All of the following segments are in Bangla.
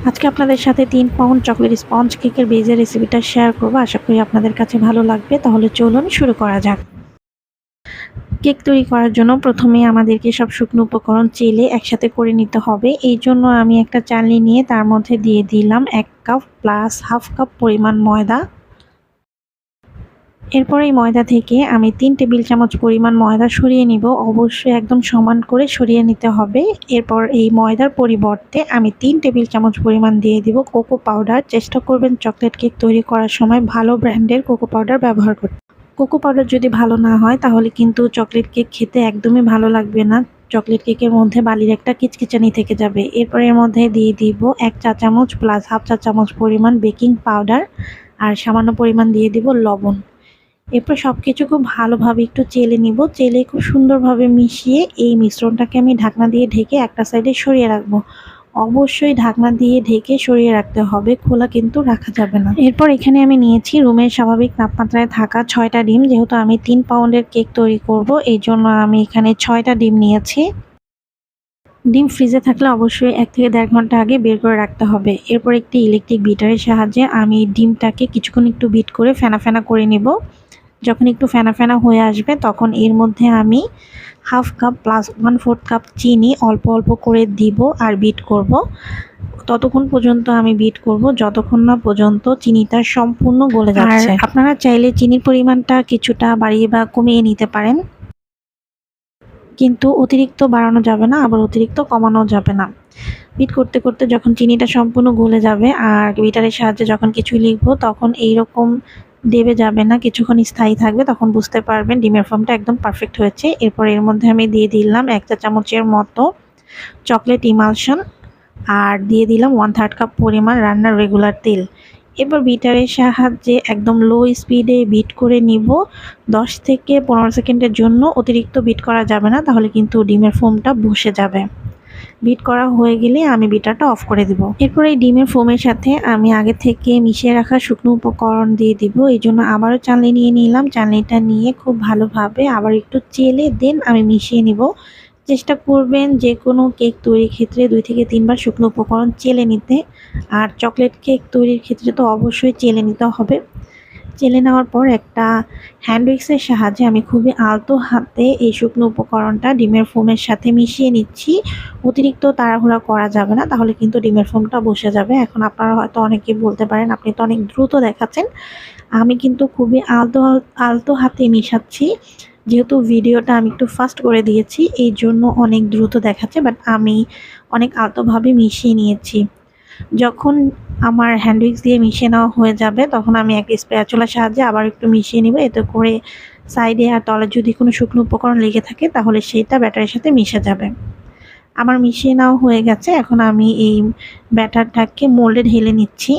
আজকে আপনাদের সাথে 3 পাউন্ড চকলেট স্পঞ্জ কেকের বেজের রেসিপিটা শেয়ার করব। আশা করি আপনাদের কাছে ভালো লাগবে। তাহলে চলুন শুরু করা যাক। কেক তৈরি করার জন্য প্রথমে আমাদেরকে সব শুকনো উপকরণ চেলে একসাথে করে নিতে হবে। এই জন্য আমি একটা চালনি নিয়ে তার মধ্যে দিয়ে দিলাম 1 কাপ প্লাস হাফ কাপ পরিমাণ ময়দা। এরপর এই ময়দা থেকে আমি 3 টেবিল চামচ পরিমাণ ময়দা সরিয়ে নিব। অবশ্যই একদম সমান করে সরিয়ে নিতে হবে। এরপর এই ময়দার পরিবর্তে আমি 3 টেবিল চামচ পরিমাণ দিয়ে দিব কোকো পাউডার। চেষ্টা করবেন চকলেট কেক তৈরি করার সময় ভালো ব্র্যান্ডের কোকো পাউডার ব্যবহার করতে। কোকো পাউডার যদি ভালো না হয় তাহলে কিন্তু চকলেট কেক খেতে একদমই ভালো লাগবে না। চকলেট কেকের মধ্যে বালির একটা কিচকিচানি থেকে যাবে। এরপর এর মধ্যে দিয়ে দিব 1 চা চামচ প্লাস হাফ চা চামচ পরিমাণ বেকিং পাউডার আর সামান্য পরিমাণ দিয়ে দিব লবণ। এরপর সবকিছু খুব ভালোভাবে একটু চেলে নিব। চেলে খুব সুন্দরভাবে মিশিয়ে এই মিশ্রণটাকে আমি ঢাকনা দিয়ে ঢেকে একটা সাইডে সরিয়ে রাখবো। অবশ্যই ঢাকনা দিয়ে ঢেকে সরিয়ে রাখতে হবে, খোলা কিন্তু রাখা যাবে না। এরপর এখানে আমি নিয়েছি রুমের স্বাভাবিক তাপমাত্রায় থাকা 6টা ডিম। যেহেতু আমি 3 পাউন্ডের কেক তৈরি করব, এই জন্য আমি এখানে 6টা ডিম নিয়েছি। ডিম ফ্রিজে থাকলে অবশ্যই 1 থেকে 1.5 ঘন্টা আগে বের করে রাখতে হবে। এরপর একটি ইলেকট্রিক বিটারের সাহায্যে আমি ডিমটাকে কিছুক্ষণ একটু বিট করে ফেনা ফেনা করে নিব। যখন একটু ফেনা ফেনা হয়ে আসবে তখন এর মধ্যে আমি হাফ কাপ প্লাস 1/4 কাপ চিনি অল্প অল্প করে দিব আর বিট করব। ততক্ষণ পর্যন্ত আমি বিট করব যতক্ষণ না পর্যন্ত চিনিটা সম্পূর্ণ গলে যাচ্ছে। আর আপনারা চাইলে চিনির পরিমাণটা কিছুটা বাড়িয়ে বা কমিয়ে নিতে পারেন, কিন্তু অতিরিক্ত বাড়ানো যাবে না, আবার অতিরিক্ত কমানো যাবে না। বিট করতে করতে যখন চিনিটা সম্পূর্ণ গলে যাবে আর বিটারের সাহায্যে যখন কিছুই লিখবো তখন এইরকম দেবে যাবে না, কিছুক্ষণ স্থায়ী থাকবে, তখন বুঝতে পারবেন ডিমের ফর্মটা একদম পারফেক্ট হয়েছে। এরপর এর মধ্যে আমি দিয়ে দিলাম 1 চা চামচের মতো চকলেট ইমালশন আর দিয়ে দিলাম 1/3 কাপ পরিমাণ রান্নার রেগুলার তেল। এবার বিটারের সাহায্যে একদম লো স্পিডে বিট করে নিব 10 থেকে 15 সেকেন্ডের জন্য। অতিরিক্ত বিট করা যাবে না, তাহলে কিন্তু ডিমের ফোমটা বসে যাবে। বিট করা হয়ে গেলে আমি বিটারটা অফ করে দিব। এরপর এই ডিমের ফোমের সাথে আমি আগে থেকে মিশিয়ে রাখা শুকনো উপকরণ দিয়ে দিব। এই জন্য আবারও চালনি নিয়ে নিলাম। চালনিটা নিয়ে খুব ভালোভাবে আবার একটু চেলে দেন আমি মিশিয়ে নিব। চেষ্টা করবেন যে কোনো কেক তৈরির ক্ষেত্রে 2 থেকে 3 বার শুকনো উপকরণ চেলে নিতে। আর চকলেট কেক তৈরির ক্ষেত্রে তো অবশ্যই চেলে নিতে হবে। চেলে নেওয়ার পর একটা হ্যান্ড উইক্সের সাহায্যে আমি খুবই আলতো হাতে এই শুকনো উপকরণটা ডিমের ফোমের সাথে মিশিয়ে নিচ্ছি। অতিরিক্ত তাড়াহুড়া করা যাবে না, তাহলে কিন্তু ডিমের ফোমটা বসে যাবে। এখন আপনারা হয়তো অনেকেই বলতে পারেন আপনি তো অনেক দ্রুত দেখাচ্ছেন। আমি কিন্তু খুবই আলতো হাতে মিশাচ্ছি। যেহেতু ভিডিওটা আমি একটু ফাস্ট করে দিয়েছি এই জন্য অনেক দ্রুত দেখাচ্ছে, বাট আমি অনেক আলতোভাবে মিশিয়ে নিয়েছি। যখন আমার হ্যান্ড উইক্স দিয়ে মিশিয়ে নেওয়া হয়ে যাবে তখন আমি এক স্প্যাচুলার সাহায্যে আবার একটু মিশিয়ে নিব। এতে করে সাইডে আর তলে যদি কোনো শুকনো উপকরণ লেগে থাকে তাহলে সেটা ব্যাটারের সাথে মিশে যাবে। আমার মিশিয়ে নেওয়া হয়ে গেছে। এখন আমি এই ব্যাটারটাকে মোল্ডে ঢেলে নিচ্ছি।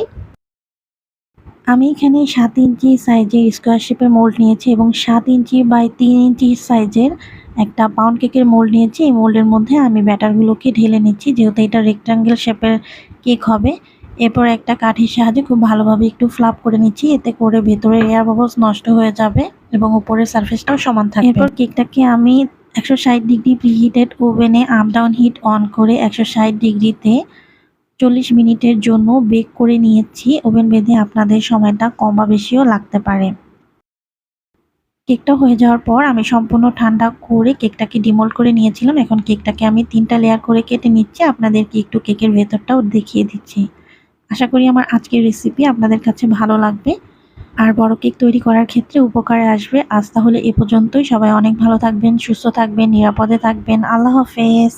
আমি এখানে 7 ইঞ্চি সাইজের স্কোয়ার শেপের মোল্ড নিয়েছি এবং 7 ইঞ্চি বাই 3 ইঞ্চি সাইজের একটা পাউন্ড কেকের মোল্ড নিয়েছি। এই মোল্ডের মধ্যে আমি ব্যাটারগুলোকে ঢেলে নিচ্ছি, যেহেতু এটা রেক্ট্যাঙ্গেল শেপের কেক হবে। এরপর একটা কাঠির সাহায্যে খুব ভালোভাবে একটু ফ্লাপ করে নিচ্ছি, এতে করে ভেতরে এয়ার বাবলস নষ্ট হয়ে যাবে এবং উপরের সারফেসটাও সমান থাকবে। এরপর কেকটাকে আমি 160 ডিগ্রি প্রিহিটেড ওভেনে আপ ডাউন হিট অন করে 160 ডিগ্রিতে 40 মিনিটের জন্য বেক করে নিয়েছি। ওভেন বেঁধে আপনাদের সময়টা কম বা বেশিও লাগতে পারে। কেকটা হয়ে যাওয়ার পর আমি সম্পূর্ণ ঠান্ডা করে কেকটাকে ডিমোল্ড করে নিয়েছিলাম। এখন কেকটাকে আমি 3টা লেয়ার করে কেটে নিচ্ছি। আপনাদেরকে একটু কেকের ভেতরটাও দেখিয়ে দিচ্ছি। আশা করি আমার আজকের রেসিপি আপনাদের কাছে ভালো লাগবে আর বড় কেক তৈরি করার ক্ষেত্রে উপকারে আসবে। আজ তাহলে এ পর্যন্তই। সবাই অনেক ভালো থাকবেন, সুস্থ থাকবেন, নিরাপদে থাকবেন। আল্লাহ হাফেজ।